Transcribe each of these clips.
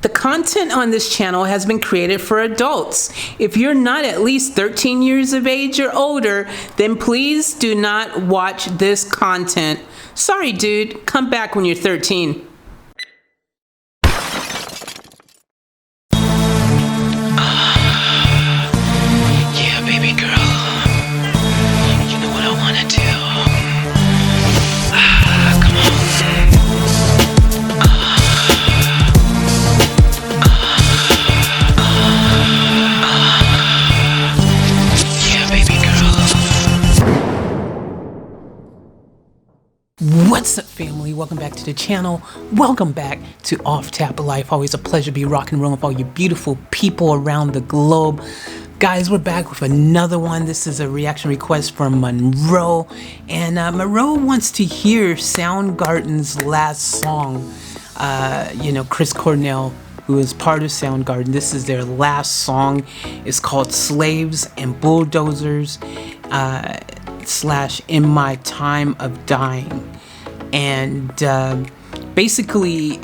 The content on this channel has been created for adults. If you're not at least 13 years of age or older, then please do not watch this content. Sorry, dude. Come back when you're 13. Yeah, baby girl. You know what I wanna do. Come on. Yeah, baby girl. What's up, family? Welcome back to the channel. Welcome back to Off Tap Life. Always a pleasure to be rocking and rolling with all you beautiful people around the globe. Guys, we're back with another one. This is a reaction request from Monroe. And Monroe wants to hear Soundgarden's last song. Chris Cornell, who is part of Soundgarden. This is their last song. It's called Slaves and Bulldozers / In My Time of Dying. And basically,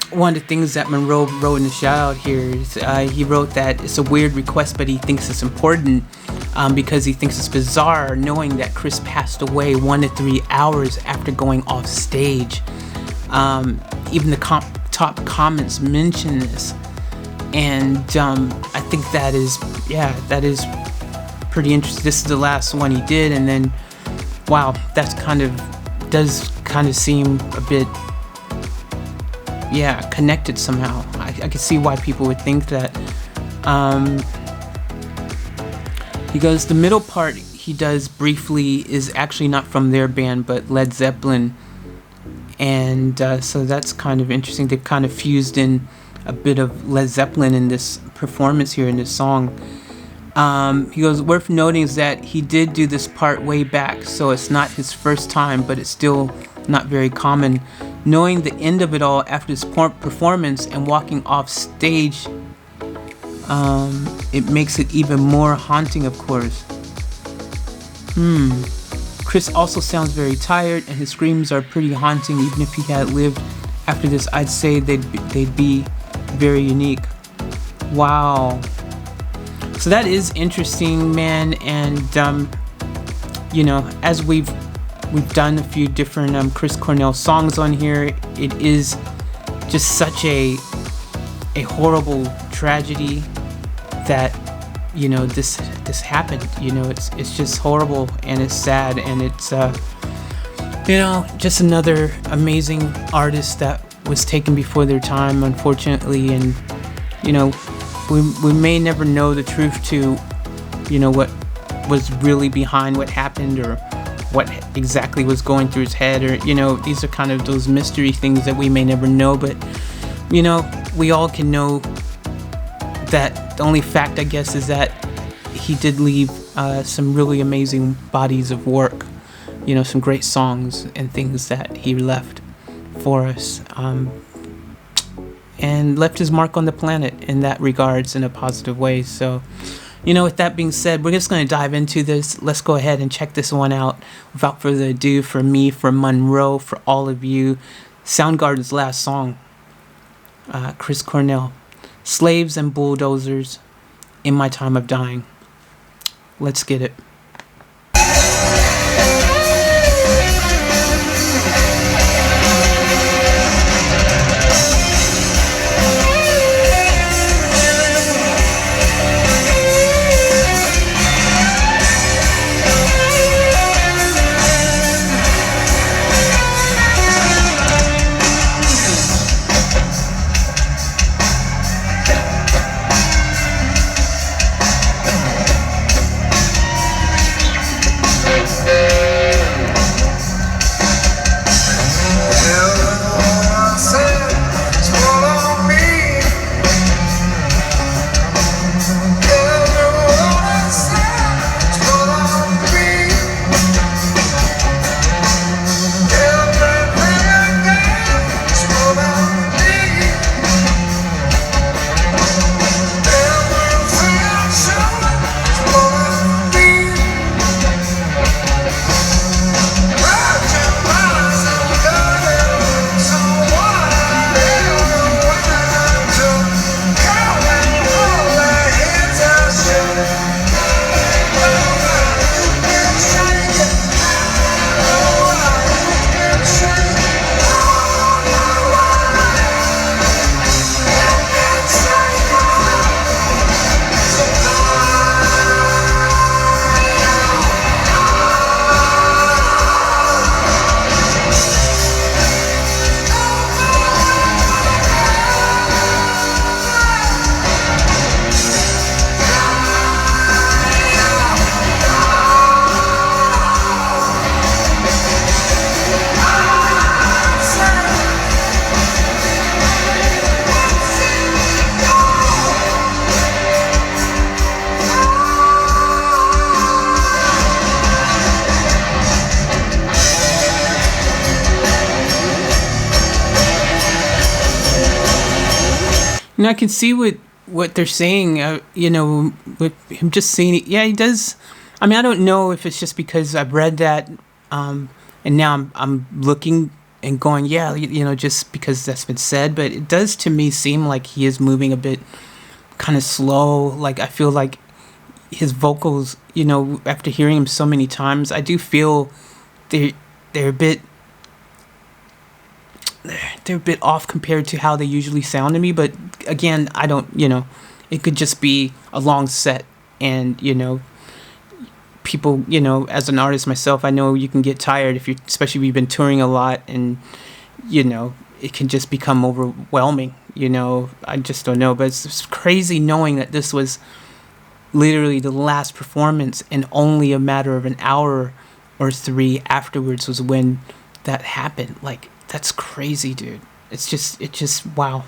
one of the things that Monroe wrote in the shout out here is he wrote that it's a weird request, but he thinks it's important because he thinks it's bizarre knowing that Chris passed away 1 to 3 hours after going off stage. Even the top comments mention this, and I think that is pretty interesting. This is the last one he did, and then wow, that's does kind of seem a bit connected somehow. I can see why people would think that. He goes, the middle part he does briefly is actually not from their band but Led Zeppelin, and so that's kind of interesting. They've kind of fused in a bit of Led Zeppelin in this performance here in this song. He goes, worth noting is that he did do this part way back, so it's not his first time, but it's still not very common. Knowing the end of it all after this performance and walking off stage, it makes it even more haunting, of course. Chris also sounds very tired, and his screams are pretty haunting. Even if he had lived after this, I'd say they'd be very unique. Wow. So that is interesting, man. And as we've done a few different Chris Cornell songs on here, it is just such a horrible tragedy that this happened. It's just horrible, and it's sad, and it's just another amazing artist that was taken before their time, unfortunately. And we may never know the truth to what was really behind what happened, or what exactly was going through his head, or these are kind of those mystery things that we may never know. But we all can know that the only fact, I guess, is that he did leave some really amazing bodies of work, some great songs and things that he left for us, and left his mark on the planet in that regards, in a positive way. So with that being said, we're just going to dive into this. Let's go ahead and check this one out. Without further ado, for me, for Monroe, for all of you, Soundgarden's last song, Chris Cornell, Slaves and Bulldozers, In My Time of Dying. Let's get it. And I can see what they're saying. With him just saying it. Yeah, he does. I mean, I don't know if it's just because I've read that, and now I'm looking and going, yeah, just because that's been said. But it does to me seem like he is moving a bit kind of slow. Like I feel like his vocals, after hearing him so many times, I do feel they're a bit off compared to how they usually sound to me. But again, I don't, it could just be a long set, and people, as an artist myself, I know you can get tired especially if you've been touring a lot, and it can just become overwhelming. I just don't know. But it's crazy knowing that this was literally the last performance, and only a matter of an hour or 3 afterwards was when that happened. Like, that's crazy, dude. It's just wow.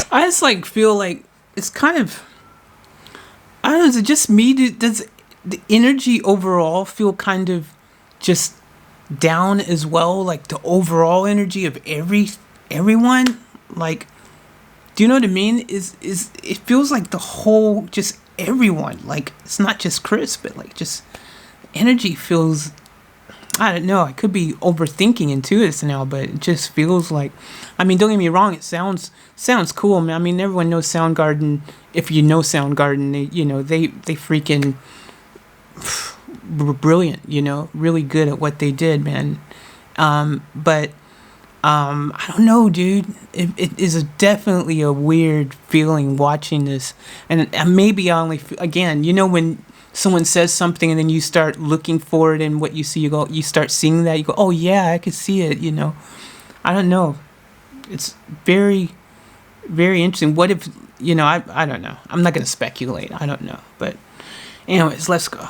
I just feel like it's kind of, I don't know, is it just me? Does the energy overall feel kind of just down as well? Like the overall energy of everyone? Like, do you know what I mean? Is it feels like the whole, just everyone. Like, it's not just Chris, but like just energy feels, I don't know, I could be overthinking into this now, but it just feels like, I mean, don't get me wrong, it sounds cool, man. I mean, everyone knows Soundgarden. If you know Soundgarden, they freaking were brilliant, really good at what they did, man. But I don't know, dude. It is definitely a weird feeling watching this, and maybe I only, again, when someone says something and then you start looking for it, and what you see, you start seeing that, you go, oh yeah, I could see it, I don't know. It's very, very interesting. What if, I don't know. I'm not going to speculate. I don't know. But anyways, let's go.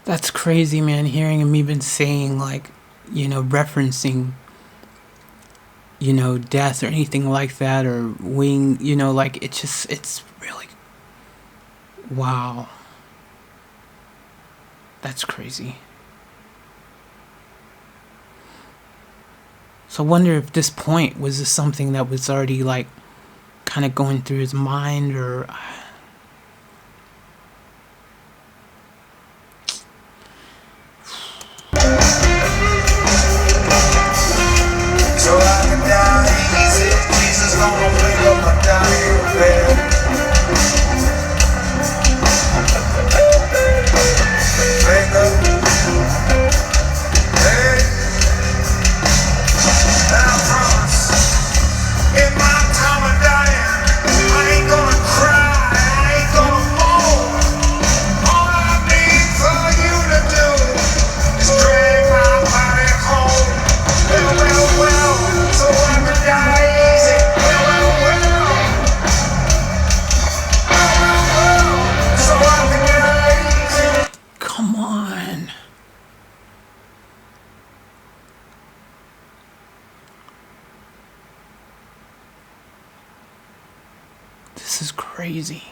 That's crazy, man. Hearing him even saying, like, referencing, death or anything like that, or wing, like, it's really, wow. That's crazy. So I wonder if this point was this something that was already, like, kind of going through his mind, or. So I can die easy. Jesus gonna pick up my dying bed. Pick up. Hey. And I promise, in my time of dying, I ain't gonna cry, I ain't gonna mourn. All I need for you to do is drag my body home. Well, so I can die easy. Well, so I can die easy. Come on. This is crazy.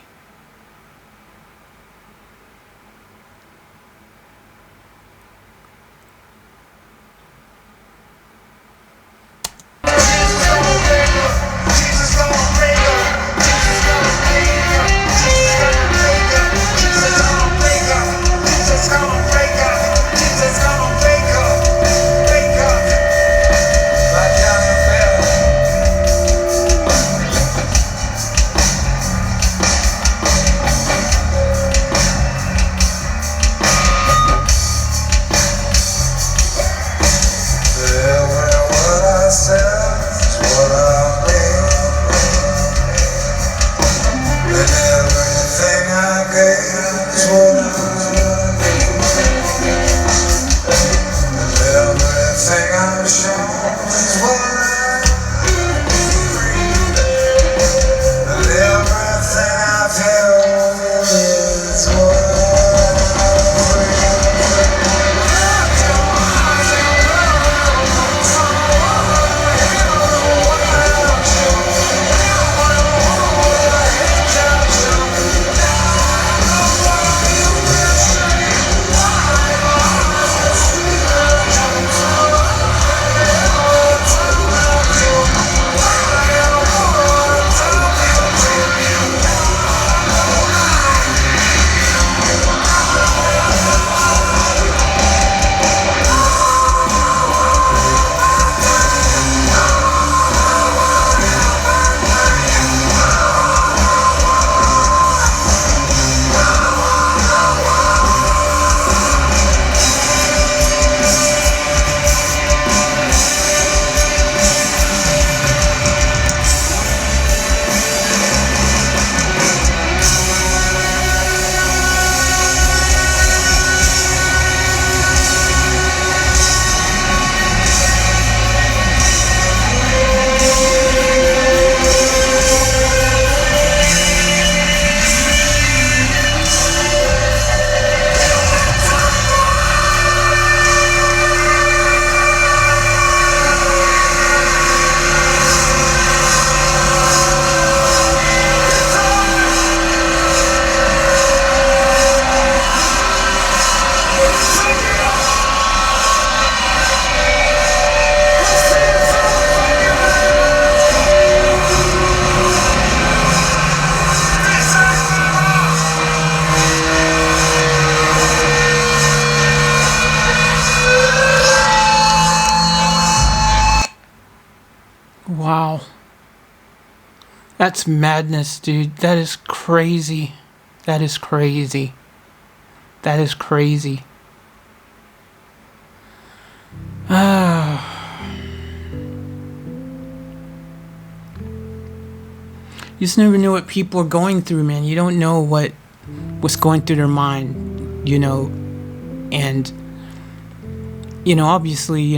Wow. That's madness, dude. That is crazy. That is crazy. That is crazy. You just never know what people are going through, man. You don't know what's going through their mind, and obviously,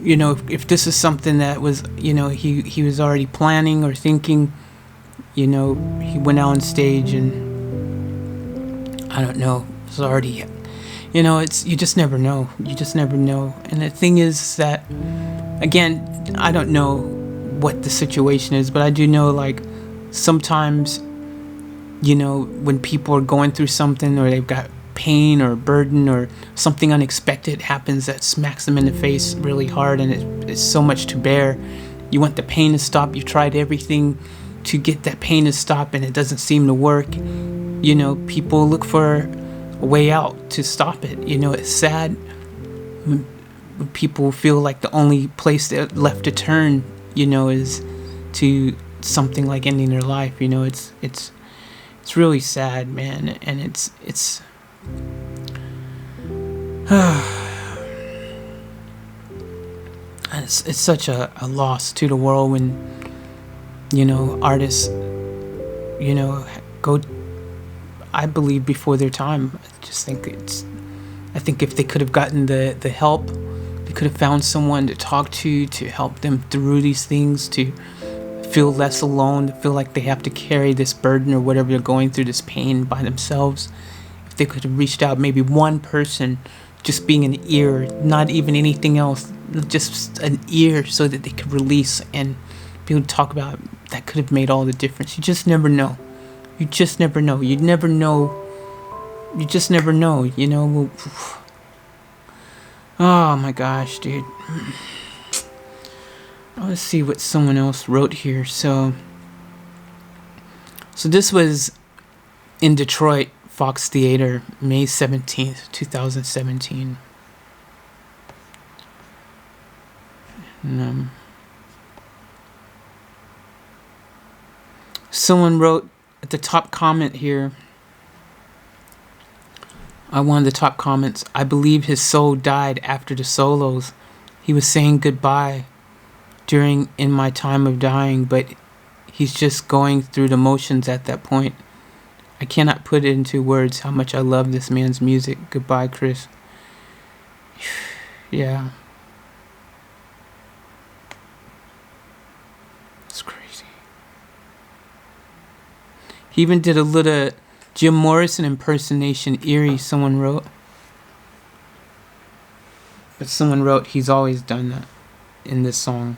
if this is something that was, he was already planning or thinking, he went out on stage and I don't know, it's already, it's, you just never know. You just never know. And the thing is that, again, I don't know what the situation is, but I do know, like, sometimes, when people are going through something, or they've got pain or burden, or something unexpected happens that smacks them in the face really hard, and it's so much to bear. You want the pain to stop. You tried everything to get that pain to stop, and it doesn't seem to work. People look for a way out to stop it. It's sad when people feel like the only place that left to turn, is to something like ending their life. It's really sad, man, and it's it's such a loss to the world when artists go, I believe, before their time. I think if they could have gotten the help, they could have found someone to talk to help them through these things, to feel less alone, to feel like they have to carry this burden or whatever they're going through, this pain, by themselves. If they could have reached out, maybe one person, just being an ear, not even anything else, just an ear, so that they could release and be able to talk about it, that could have made all the difference. You just never know. You just never know. You never know. You just never know, Oh my gosh, dude. Let's see what someone else wrote here. So this was in Detroit, Fox Theater, May 17th, 2017. And, someone wrote at the top comment here, one of the top comments, I believe his soul died after the solos. He was saying goodbye in my time of dying, but he's just going through the motions at that point. I cannot put it into words how much I love this man's music. Goodbye, Chris. Yeah. It's crazy. He even did a little Jim Morrison impersonation, eerie, someone wrote. But someone wrote he's always done that in this song.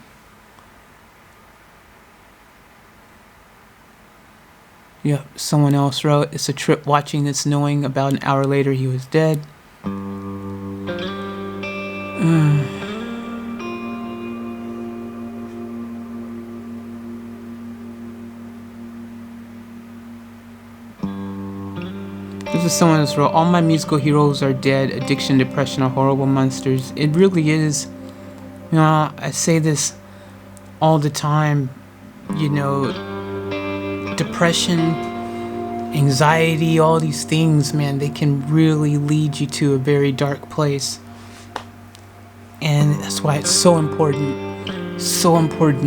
Yep, someone else wrote, it's a trip watching this, knowing about an hour later he was dead. This is someone else wrote, all my musical heroes are dead. Addiction, depression are horrible monsters. It really is. I say this all the time, depression, anxiety, all these things, man, they can really lead you to a very dark place. And that's why it's so important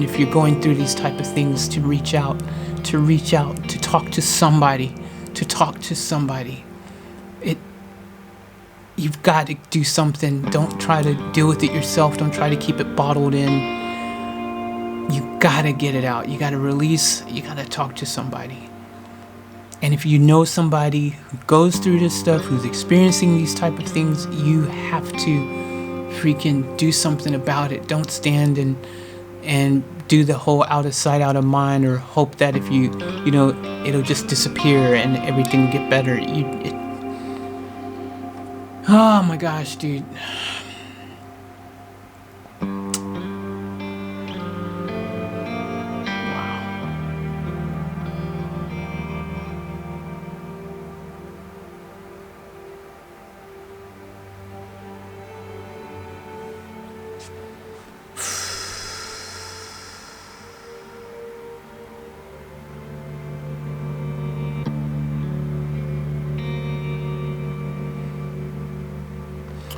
if you're going through these type of things, to reach out, to talk to somebody, You've got to do something. Don't try to deal with it yourself. Don't try to keep it bottled in. You gotta get it out. You gotta release. You gotta talk to somebody. And if you know somebody who goes through this stuff, who's experiencing these type of things, you have to freaking do something about it. Don't stand and do the whole out of sight, out of mind, or hope that if it'll just disappear and everything will get better. Oh my gosh, dude.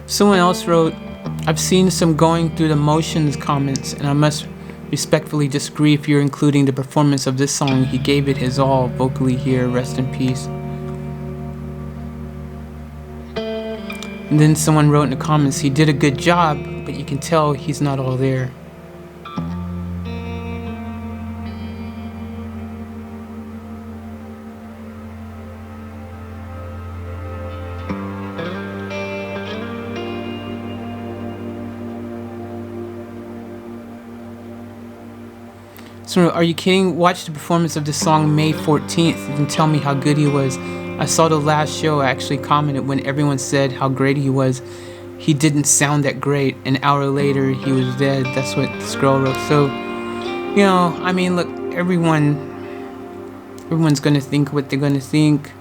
Someone else wrote, I've seen some going through the motions comments, and I must respectfully disagree if you're including the performance of this song. He gave it his all vocally here, rest in peace. And then someone wrote in the comments, he did a good job, but you can tell he's not all there. So, are you kidding? Watch the performance of this song May 14th and tell me how good he was. I saw the last show. I actually commented when everyone said how great he was. He didn't sound that great. An hour later, he was dead. That's what this girl wrote. So, you know, I mean, look, everyone's gonna think what they're gonna think.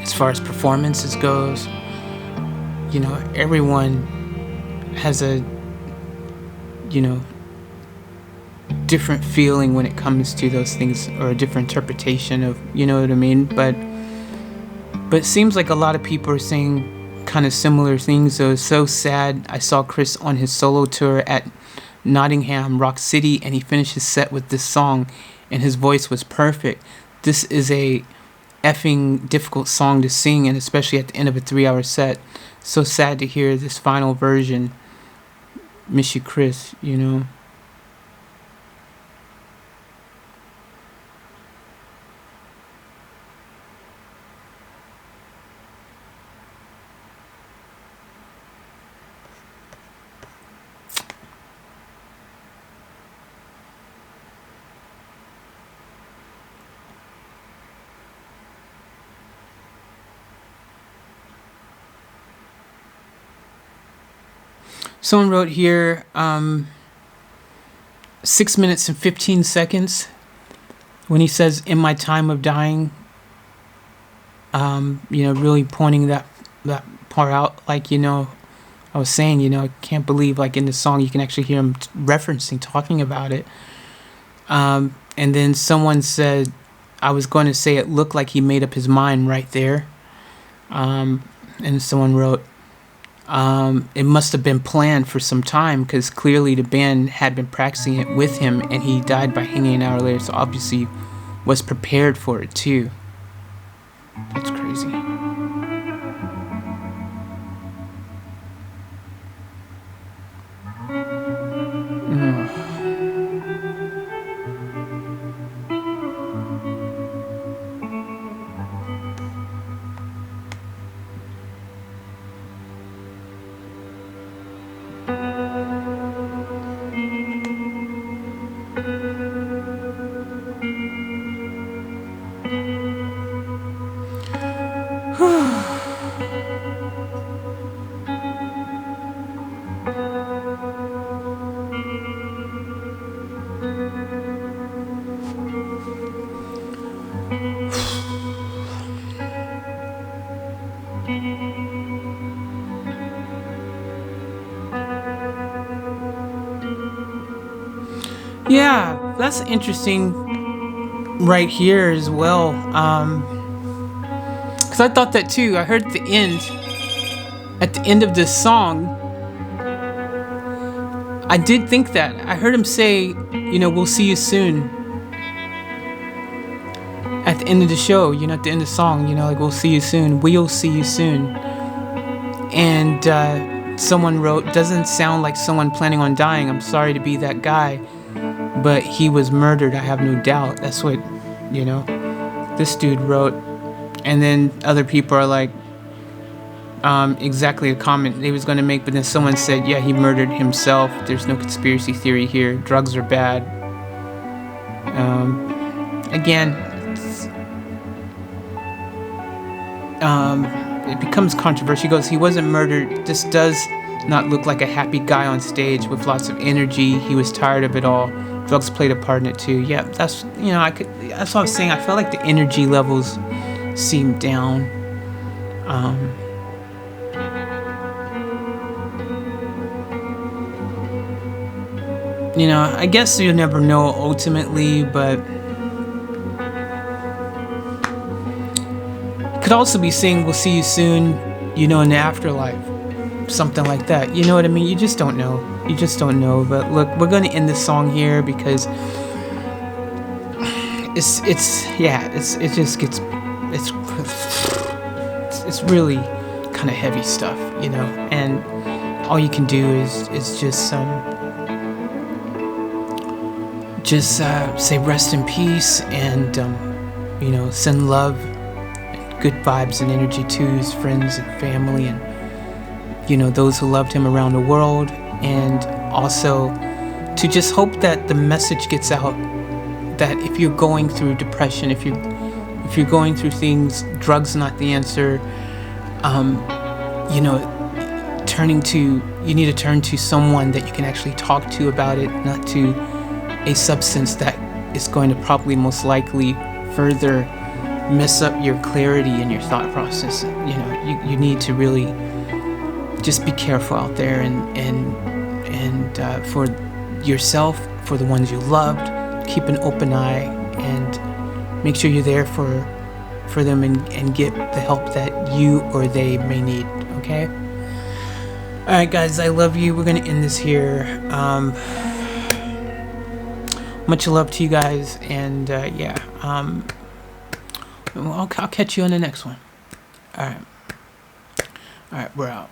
As far as performances goes, you know, everyone has a, you know, different feeling when it comes to those things, or a different interpretation of, you know what I mean? But it seems like a lot of people are saying kind of similar things. So it's so sad. I saw Chris on his solo tour at Nottingham Rock City, and he finished his set with this song, and his voice was perfect. This is a effing difficult song to sing, and especially at the end of a 3-hour set. So sad to hear this final version. Miss you, Chris, you know. Someone wrote here, 6 minutes and 15 seconds when he says, in my time of dying, you know, really pointing that part out. Like, you know, I was saying, you know, I can't believe, like, in the song you can actually hear him talking about it. And then someone said, I was going to say it looked like he made up his mind right there. And someone wrote, it must have been planned for some time, because clearly the band had been practicing it with him, and he died by hanging an hour later, so obviously was prepared for it too. That's crazy. Yeah, that's interesting right here as well. Because I thought that too. I heard at the end of this song, I did think that. I heard him say, you know, we'll see you soon. At the end of the show, you know, at the end of the song, you know, like, we'll see you soon. We'll see you soon. And someone wrote, doesn't sound like someone planning on dying. I'm sorry to be that guy, but he was murdered, I have no doubt. That's what, you know, this dude wrote. And then other people are like, exactly the comment they was going to make, but then someone said, yeah, he murdered himself. There's no conspiracy theory here. Drugs are bad. Again, it becomes controversial. He goes, he wasn't murdered. This does not look like a happy guy on stage with lots of energy. He was tired of it all. Drugs played a part in it too. Yeah, that's, you know, that's what I was saying. I felt like the energy levels seemed down. You know, I guess you'll never know ultimately, but could also be saying we'll see you soon, you know, in the afterlife, something like that. You know what I mean? You just don't know. You just don't know. But look, we're gonna end this song here because it just gets it's really kind of heavy stuff, you know. And all you can do is just say rest in peace, and you know, send love, good vibes and energy to his friends and family, and, you know, those who loved him around the world. And also to just hope that the message gets out that if you're going through depression, if you're going through things, drugs not the answer. You know, you need to turn to someone that you can actually talk to about it, not to a substance that is going to probably most likely further mess up your clarity and your thought process. You know, you need to really just be careful out there, and for yourself, for the ones you loved, keep an open eye and make sure you're there for them and get the help that you or they may need. Okay? Alright guys, I love you. We're gonna end this here. Much love to you guys, and yeah, I'll catch you on the next one. Alright, we're out.